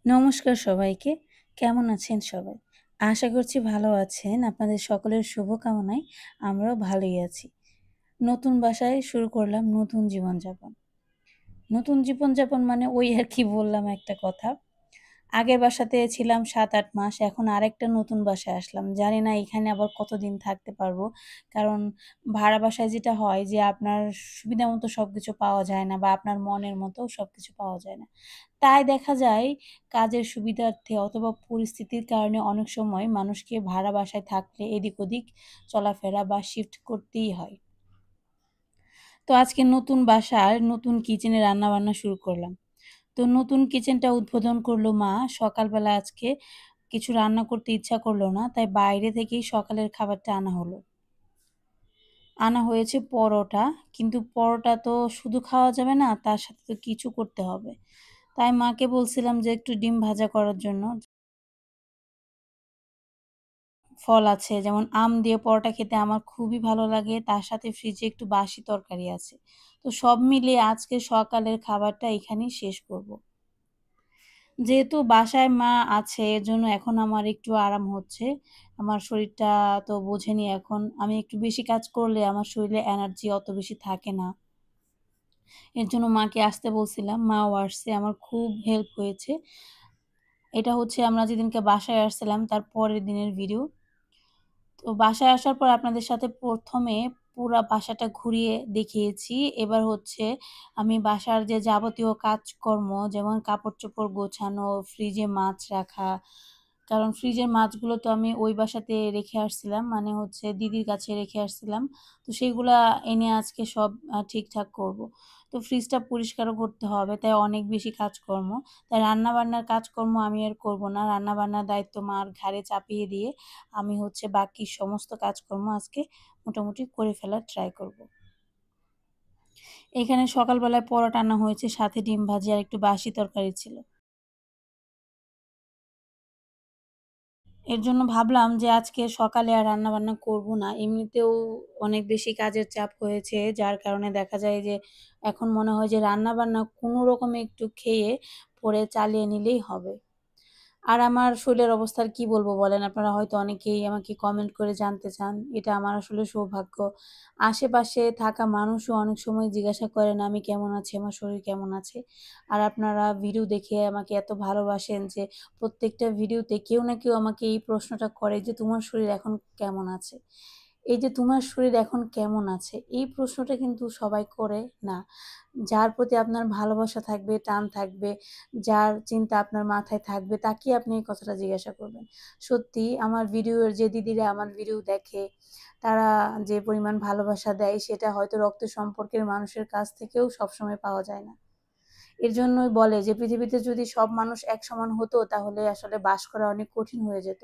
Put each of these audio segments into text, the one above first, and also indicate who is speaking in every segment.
Speaker 1: নমস্কার সবাইকে। কেমন আছেন সবাই? আশা করছি ভালো আছেন। আপনাদের সকলের শুভকামনায় আমরাও ভালোই আছি। নতুন বাসায় শুরু করলাম নতুন জীবনযাপন। নতুন জীবনযাপন মানে ওই আরকি বললাম একটা কথা। আগের বাসাতে ছিলাম ৭-৮ মাস। এখন আরেকটা নতুন বাসায় আসলাম। জানি না এখানে আবার কতদিন থাকতে পারবো। কারণ ভাড়া বাসায় যেটা হয় যে আপনার সুবিধা মতো সবকিছু পাওয়া যায় না বা আপনার মনের মতো সবকিছু পাওয়া যায় না। তাই দেখা যায় কাজের সুবিধার্থে অথবা পরিস্থিতির কারণে অনেক সময় মানুষকে ভাড়া বাসায় থাকলে এদিক-ওদিক চলাফেরা বা শিফট করতেই হয়। তো আজকে নতুন বাসার নতুন কিচেনে রান্নাবান্না শুরু করলাম। তো নতুন কিচেনটা উদ্বোধন করলো মা। সকালবেলা আজকে কিছু রান্না করতে ইচ্ছা করলো না। তাই বাইরে থেকেই সকালের খাবারটা আনা হলো। আনা হয়েছে পরোটা। কিন্তু পরোটা তো শুধু খাওয়া যাবে না, তার সাথে তো কিছু করতে হবে। তাই মাকে বলছিলাম যে একটু ডিম ভাজা করার জন্য। ফল আছে যেমন আম দিয়ে পরোটা খেতে আমার খুবই ভালো লাগে। তার সাথে ফ্রিজে একটু বাসি তরকারি আছে। তো সব মিলিয়ে আজকে সকালের খাবারটা এখানেই শেষ করব। যেহেতু বাসায় মা আছে এজন্য এখন আমার একটু আরাম হচ্ছে। আমার শরীরটা তো বোঝেনই এখন। আমি একটু বেশি কাজ করলে আমার শরীরে এনার্জি অত বেশি থাকে না। এর জন্য মাকে আসতে বলছিলাম। মাও আসছে। আমার খুব হেল্প হয়েছে। এটা হচ্ছে আমরা যেদিনকে বাসায় আসছিলাম তার পরের দিনের ভিডিও। তো বাসায় আসার পর আপনাদের সাথে ১ম এ পুরা বাসাটা ঘুরিয়ে দেখিয়েছি। এবার হচ্ছে আমি বাসার যে যাবতীয় কাজকর্ম যেমন কাপড়-চোপড় গোছানো, ফ্রিজে মাছ রাখা। কারণ ফ্রিজের মাছগুলো তো আমি ওই বাসাতে রেখে আসছিলাম। মানে হচ্ছে দিদির কাছে রেখে আসছিলাম। তো সেইগুলা এনে আজকে সব ঠিকঠাক করব। তো ফ্রিজটা পরিষ্কারও করতে হবে। তাই অনেক বেশি কাজকর্ম। তাই রান্না-বান্নার কাজকর্ম আমি আর করব না। রান্না-বান্নার দায়িত্ব মার ঘাড়ে চাপিয়ে দিয়ে আমি হচ্ছে বাকি সমস্ত কাজকর্ম আজকে মোটামুটি করে ফেলার ট্রাই করব। এখানে সকালবেলায় পরোটা আনা হয়েছে, সাথে ডিম ভাজি আর একটু বাসি তরকারি ছিল। এর জন্য ভাবলাম যে আজকে সকালে আর রান্নাবান্না করব না। এমনিতেও অনেক বেশি কাজের চাপ হয়েছে। যার কারণে দেখা যায় যে এখন মনে হয় যে রান্নাবান্না কোনো রকমে একটু খেয়ে পরে চালিয়ে নিলেই হবে। আর আমার শরীরের অবস্থা আর কি বলব বলেন? আপনারা হয়তো অনেকেই আমাকে কমেন্ট করে জানতে চান। এটা আমার আসলে সৌভাগ্য। আশেপাশে থাকা মানুষও অনেক সময় জিজ্ঞাসা করেন আমি কেমন আছি, আমার শরীর কেমন আছে। আর আপনারা ভিডিও দেখে আমাকে এত ভালোবাসেন যে প্রত্যেকটা ভিডিওতে কেউ না কেউ আমাকে এই প্রশ্নটা করে যে, "তোমার শরীর এখন কেমন আছে?" এই যে তোমার শরীর এখন কেমন আছে? এই প্রশ্নটা কিন্তু সবাই করে না। যার প্রতি আপনার ভালোবাসা থাকবে, টান থাকবে, যার চিন্তা আপনার মাথায় থাকবে তাকেই আপনি এই কথাটা জিজ্ঞাসা করবেন। সত্যি আমার ভিডিওর যে দিদিরা আমার ভিডিও দেখে, তারা যে পরিমাণ ভালোবাসা দেয় সেটা হয়তো রক্ত সম্পর্কের মানুষের কাছ থেকেও সবসময় পাওয়া যায় না। এর জন্যই বলে যে পৃথিবীতে যদি সব মানুষ এক সমান হতো তাহলে আসলে বাস করা অনেক কঠিন হয়ে যেত।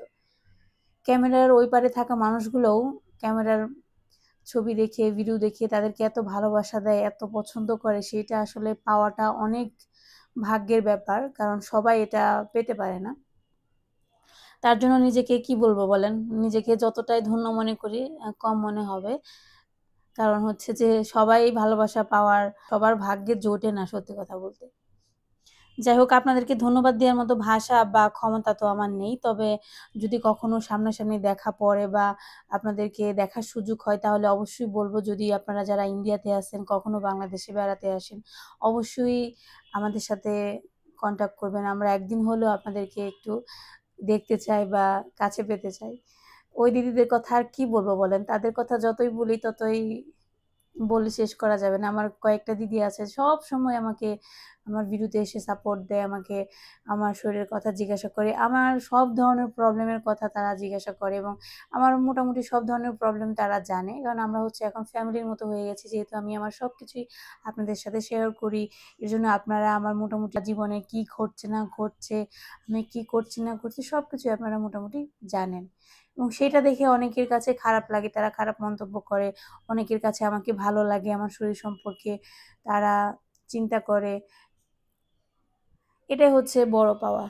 Speaker 1: ক্যামেরার ওই পারে থাকা মানুষগুলোও ক্যামেরার ছবি দেখে, ভিডিও দেখে তাদেরকে এত ভালোবাসা দেয়, এত পছন্দ করে সেটা আসলে পাওয়াটা অনেক ভাগ্যের ব্যাপার। কারণ সবাই এটা পেতে পারে না। তার জন্য নিজেকে কি বলবো বলেন? নিজেকে যতটাই ধন্য মনে করি কম মনে হবে। কারণ হচ্ছে যে সবাই ভালোবাসা পাওয়ার সবার ভাগ্যে জোটে না সত্যি কথা বলতে। যাই হোক আপনাদেরকে ধন্যবাদ দেওয়ার মতো ভাষা বা ক্ষমতা তো আমার নেই। তবে যদি কখনো সামনাসামনি দেখা পড়ে বা আপনাদেরকে দেখার সুযোগ হয় তাহলে অবশ্যই বলব যদি আপনারা যারা ইন্ডিয়াতে আছেন, কখনো বাংলাদেশে বেড়াতে আসেন, অবশ্যই আমাদের সাথে কনট্যাক্ট করবেন। আমরা একদিন হলেও আপনাদেরকে একটু দেখতে চাই বা কাছে পেতে চাই। ওই দিদিদের কথা আর কি বলব বলেন? তাদের কথা যতই বলি ততই বলে শেষ করা যাবে না। আমার কয়েকটা দিদি আছে সবসময় আমাকে আমার ভিডিওতে এসে সাপোর্ট দেয়, আমাকে আমার শরীরের কথা জিজ্ঞাসা করে। আমার সব ধরনের প্রবলেমের কথা তারা জিজ্ঞাসা করে এবং আমার মোটামুটি সব ধরনের প্রবলেম তারা জানে। কারণ আমরা হচ্ছে এখন ফ্যামিলির মতো হয়ে গেছি। যেহেতু আমি আমার সবকিছুই আপনাদের সাথে শেয়ার করি। এজন্য আপনারা আমার মোটামুটি জীবনে কি ঘটছে না ঘটছে, আমি কি করছি না করছি সবকিছুই আপনারা মোটামুটি জানেন। এবং সেটা দেখে অনেকের কাছে খারাপ লাগে, তারা খারাপ মন্তব্য করে। অনেকের কাছে আমাকে ভালো লাগে আমার শরীর সম্পর্কে তারা চিন্তা করে। এটাই হচ্ছে বড় পাওয়া।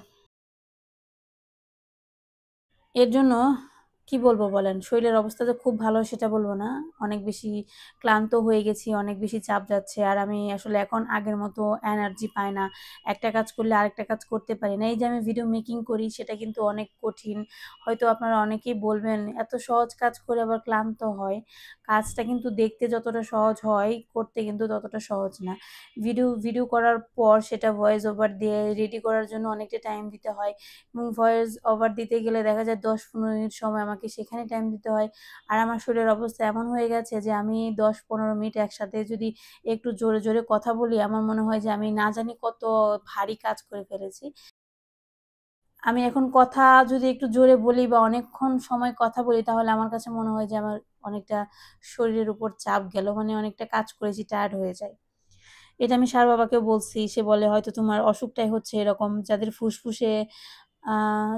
Speaker 1: এর জন্য কি বলবো বলেন? শরীরের অবস্থা যে খুব ভালো সেটা বলব না। অনেক বেশি ক্লান্ত হয়ে গেছি, অনেক বেশি চাপ যাচ্ছে। আর আমি আসলে এখন আগের মতো এনার্জি পাই না। একটা কাজ করলে আরেকটা কাজ করতে পারি না। এই যে আমি ভিডিও মেকিং করি সেটা কিন্তু অনেক কঠিন। হয়তো আপনারা অনেকেই বলবেন, "এত সহজ কাজ করে আবার ক্লান্ত হয়।" কাজটা কিন্তু দেখতে যতটা সহজ হয়, করতে কিন্তু ততটা সহজ না। ভিডিও করার পর সেটা ভয়েস ওভার দিয়ে রেডি করার জন্য অনেকটা টাইম দিতে হয়। এবং ভয়েস ওভার দিতে গেলে দেখা যায় ১০-১৫ মিনিট সময় আমাকে সেখানে টাইম দিতে হয়। আর আমার শরীরের অবস্থা এমন হয়ে গেছে যে আমি ১০-১৫ মিনিট একসাথে যদি একটু জোরে কথা বলি, আমার মনে হয় যে আমি না জানি কত ভারী কাজ করে ফেলেছি। আমি এখন কথা যদি একটু জোরে বলি বা অনেকক্ষণ সময় কথা বলি তাহলে আমার কাছে মনে হয় যে আমার অনেকটা শরীরের উপর চাপ গেল। মানে অনেকটা কাজ করেছি, টায়ার্ড হয়ে যাই। এটা আমি সার বাবাকেও বলছি। সে বলে, "হয়তো তোমার অসুখটাই হচ্ছে এরকম। যাদের ফুসফুসে আ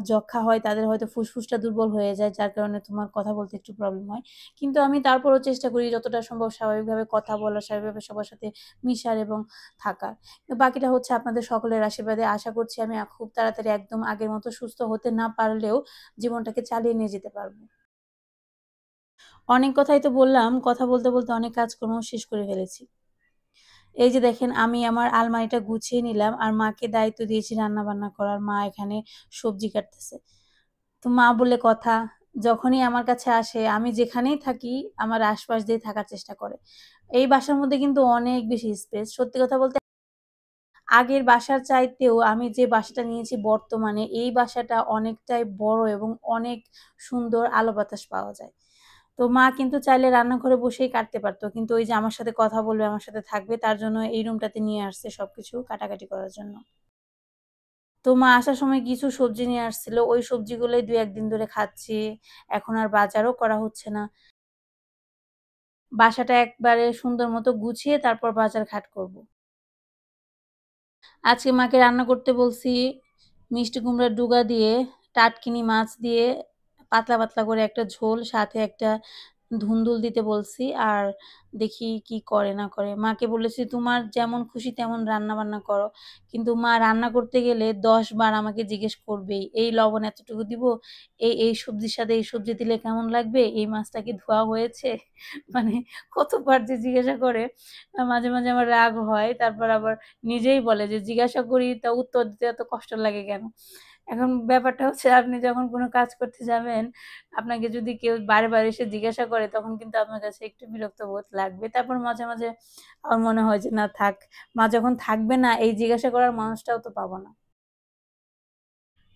Speaker 1: যক্ষ্মা হয় তাদের হয়তো ফুসফুসটা দুর্বল হয়ে যায়। যার কারণে তোমার কথা বলতে একটু প্রবলেম হয়।" কিন্তু আমি তারপরেও চেষ্টা করি যতটা সম্ভব স্বাভাবিকভাবে কথা বলার, স্বাভাবিকভাবে সবার সাথে মিশার এবং থাকার। তো বাকিটা হচ্ছে আপনাদের সকলের আশীর্বাদে। আশা করছি আমি খুব তাড়াতাড়ি একদম আগের মতো সুস্থ হতে না পারলেও জীবনটাকে চালিয়ে নিয়ে যেতে পারব। অনেক কথাই তো বললাম। কথা বলতে অনেক কাজকর্মও শেষ করে ফেলেছি। এই যে দেখেন আমি আমার আলমারিটা গুছিয়ে নিলাম আর মাকে দায়িত্ব দিয়েছি রান্না-বান্না করার। মা এখানে সবজি কাটতেছে। তো মা বলে কথা, যখনই আমার কাছে আসে আমি যেখানেই থাকি আমার আশপাশ দিয়ে থাকার চেষ্টা করে। এই বাসার মধ্যে কিন্তু অনেক বেশি স্পেস। সত্যি কথা বলতে আগের বাসার চাইতেও আমি যে বাসাটা নিয়েছি বর্তমানে এই বাসাটা অনেকটাই বড় এবং অনেক সুন্দর আলো বাতাস পাওয়া যায়। তো মা কিন্তু চাইলে রান্নাঘরে বসেই কাটতে পারত। কিন্তু ওই যে আমার সাথে কথা বলবে, আমার সাথে থাকবে তার জন্য এই রুমটাতে নিয়ে আসছে সবকিছু কাটাকাটি করার জন্য। তো মা আসার সময় কিছু সবজি নিয়ে আসছিল। ওই সবজিগুলোই ২-১ দিন ধরে খাচ্ছি। এখন আর বাজারও করা হচ্ছে না। বাসাটা একবারে সুন্দর মতো গুছিয়ে তারপর বাজার ঘাট করব। আজকে মাকে রান্না করতে বলছি মিষ্টি কুমড়ার ডুগা দিয়ে, টাটকিনি মাছ দিয়ে পাতলা করে একটা ঝোল, সাথে একটা ধুন্দুল দিতে বলছি। আর দেখি কি করে না করে। মাকে বলেছি, "তোমার যেমন খুশি তেমন রান্না-বান্না করো।" কিন্তু মা রান্না করতে গেলে ১০ বার আমাকে জিজ্ঞেস করবেই। "এই লবণ এতটুকু দিব? এই সবজির সাথে এই সবজি দিলে কেমন লাগবে? এই মাছটা কি ধোয়া হয়েছে?" মানে কতবার যে জিজ্ঞাসা করে মাঝে আমার রাগ হয়। তারপর আবার নিজেই বলে যে, "জিজ্ঞাসা করি তা উত্তর দিতে এত কষ্ট লাগে কেন?" এখন ব্যাপারটা হচ্ছে আপনি যখন কোন কাজ করতে যাবেন, আপনাকে যদি কেউ বারে এসে জিজ্ঞাসা করে তখন কিন্তু আপনার কাছে একটু বিরক্ত বোধ লাগবে। তারপর মাঝে আমার মনে হয় যে না থাক, মা যখন থাকবে না এই জিজ্ঞাসা করার মানুষটাও তো পাবো না।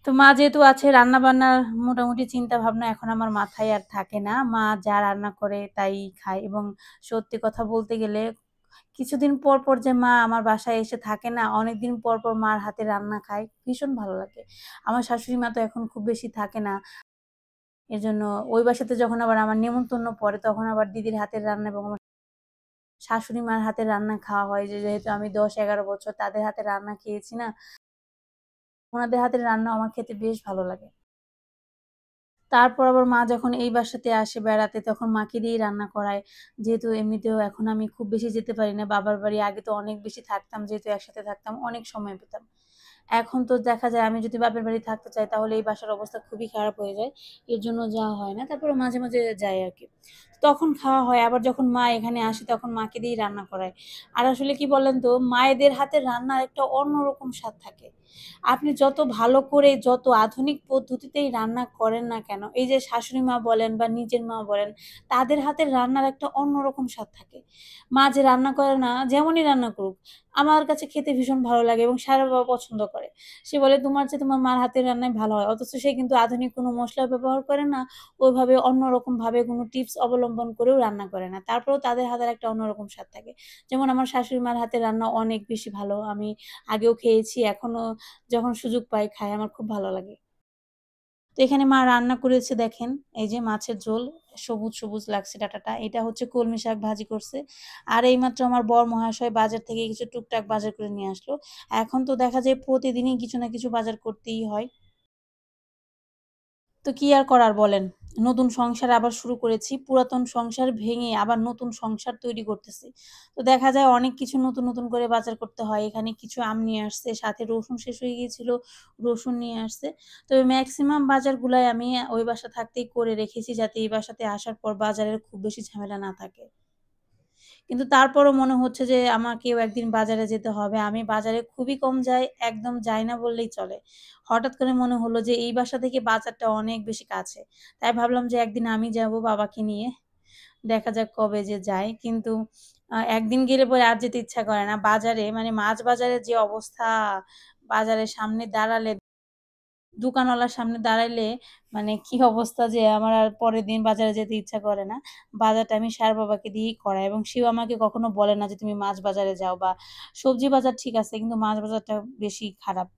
Speaker 1: তো মা যেহেতু আছে রান্না-বান্নার মোটামুটি চিন্তাভাবনা এখন আমার মাথায় আর থাকে না। মা যা রান্না করে তাই খাই এবং সত্যি কথা বলতে গেলে কিছুদিন পর যে মা আমার বাসায় এসে থাকে না, অনেকদিন পর মার হাতের রান্না খাই, ভীষণ ভালো লাগে। আমার শাশুড়ি মা তো এখন খুব বেশি থাকে না। এজন্য ওই বাসাতে যখন আবার আমার নেমন্তন্ন পড়ে তখন আবার দিদির হাতের রান্না এবং আমার শাশুড়ি মার হাতের রান্না খাওয়া হয় যেহেতু আমি ১০-১১ বছর তাদের হাতের রান্না খেয়েছি না, উনাদের হাতের রান্নাও আমার খেতে বেশ ভালো লাগে। তারপর আবার মা যখন এই বাসাতে আসে বেড়াতে তখন মাকে দিয়েই রান্না করায়। যেহেতু এমনিতেও এখন আমি খুব বেশি যেতে পারি না বাবার বাড়ি। আগে তো অনেক বেশি থাকতাম যেহেতু একসাথে থাকতাম, অনেক সময় পেতাম। এখন তো দেখা যায় আমি যদি বাপের বাড়ি থাকতে চাই তাহলে এই বাসার অবস্থা খুবই খারাপ হয়ে যায়। এর জন্য যাওয়া হয় না। তারপরে মাঝে যাই আরকি। তখন খাওয়া হয়। আবার যখন মা এখানে আসে তখন মাকে দিয়েই রান্না করায়। আর আসলে কি বলেন তো মায়েদের হাতের রান্নার একটা অন্যরকম স্বাদ থাকে। আপনি যত ভালো করে যত আধুনিক পদ্ধতিতেই রান্না করেন না কেন, এই যে শাশুড়ি মা বলেন বা নিজের মা বলেন, তাদের হাতের রান্নার একটা অন্যরকম স্বাদ থাকে। মা যে রান্না করে না, যেমনই রান্না করুক, আমার কাছে খেতে ভীষণ ভালো লাগে এবং সারা বাবা পছন্দ করে। সে বলে, "তোমার চেয়ে তোমার মার হাতের রান্নাই ভালো হয়।" অথচ সে কিন্তু আধুনিক কোনো মসলা ব্যবহার করে না, ওইভাবে অন্যরকমভাবে কোনো টিপস অবলম্বন করেও রান্না করে না। তারপরেও তাদের হাতের একটা অন্যরকম স্বাদ থাকে। যেমন আমার শাশুড়ি মার হাতের রান্না অনেক বেশি ভালো। আমি আগেও খেয়েছি, এখনো যখন সুযোগ পাই খাই, আমার খুব ভালো লাগে। তো এখানে মা রান্না করেছে দেখেন, এই যে মাছের ঝোল, সবুজ লাগছে ডাঁটাটা। এটা হচ্ছে কলমি শাক ভাজি করছে। আর এইমাত্র আমার বর মহাশয় বাজার থেকে কিছু টুকটাক বাজার করে নিয়ে আসলো। এখন তো দেখা যায় প্রতিদিনই কিছু না কিছু বাজার করতেই হয়। তো কি আর করার বলেন? নতুন সংসার আবার শুরু করেছি। পুরাতন সংসার ভেঙে আবার নতুন সংসার তৈরি করতেছি। তো দেখা যায় অনেক কিছু নতুন, নতুন করে বাজার করতে হয়। এখানে কিছু আম নিয়ে আসছে, সাথে রসুন শেষ হয়ে গিয়েছিল, রসুন নিয়ে আসছে। তো মেক্সিমাম বাজারগুলাই আমি ওই বাসা থাকতেই করে রেখেছি যাতে এই বাসাতে আসার পর বাজারের খুব বেশি ঝামেলা না থাকে। কিন্তু তারপরও মনে হচ্ছে যে আমাকেও একদিন বাজারে যেতে হবে। আমি বাজারে খুবই কম যাই, একদম যাই না বললেই চলে। হঠাৎ করে মনে হলো যে এই বাসা থেকে বাজারটা অনেক বেশি কাছে। তাই ভাবলাম যে একদিন আমি যাবো বাবাকে নিয়ে। দেখা যাক কবে যে যাই। কিন্তু একদিন গেলে পরে আর যেতে ইচ্ছা করে না। বাজারে মানে মাছ বাজারের যে অবস্থা, বাজারের সামনে দাঁড়ালে দোকানওয়ালার সামনে দাঁড়াইলে মানে কি অবস্থা যে আমার আর পরের দিন বাজারে যেতে ইচ্ছা করে না। বাজারটা আমি সার বাবাকে দিয়েই করাই এবং সেও আমাকে কখনো বলে না যে তুমি মাছ বাজারে যাও বা সবজি বাজার ঠিক আছে কিন্তু মাছ বাজারটা বেশি খারাপ।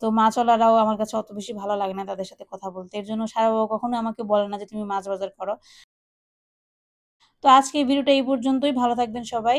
Speaker 1: তো মাছওয়ালারাও আমার কাছে অত বেশি ভালো লাগে না তাদের সাথে কথা বলতে। এর জন্য সারা বাবা কখনোই আমাকে বলে না যে তুমি মাছ বাজার করো। তো আজকের ভিডিওটা এই পর্যন্তই। ভালো থাকবেন সবাই।